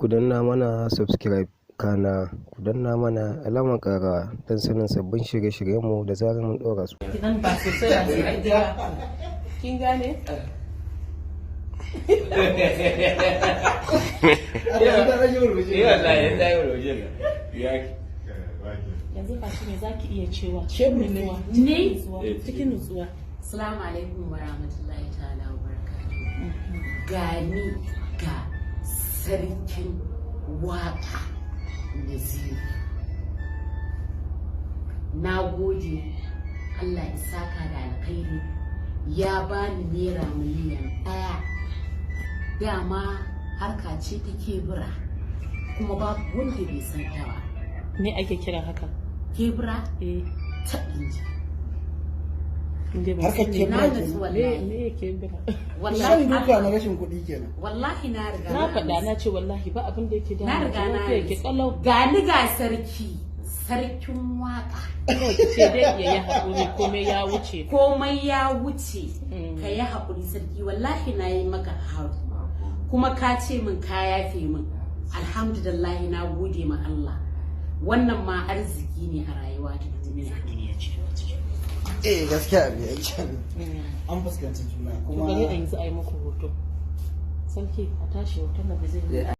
ku danna mana subscribe kana ku danna mana alamar ƙara don sanin sabbin shirye-shiryenmu da zarar mun ɗora su. Kinan ba sosai a cikin gida. Kin gane? Yanzu ba shi ne za ki iya cewa cikin nutsuwa. Assalamu alaikum wa rahmatullahi ta'ala wa barakatuhu. Gani ga sarkin waka Naziru. Na gode Allah ya saka da alkhairi ya bani naira miliyan 1. Dama harka ce ta kebura kuma babu wanda bai san ta ba. Me ake kira haka? Kebura? Ta inji. Harkar kebura Me kebura? shan duka na rashin kuɗi kenan. Wallahi na riga Na faɗa na ce wallahi ba abin da yake da na riga na yake kalau. gani ga sarkin waka. Kawai ki ce dai ya yi haƙuri komai ya wuce. Komai ya wuce ka yi haƙuri sarki wallahi na yi maka haru kuma ka ce min ka yafe min alhamdulillah na gode ma Allah wannan ma arziki ne a rayuwa ta duniya Gaskiya abin ya ce an fuskanci juna Kuma kuma bari a yanzu a yi muku hoto. Sarki a tashi hoton da zai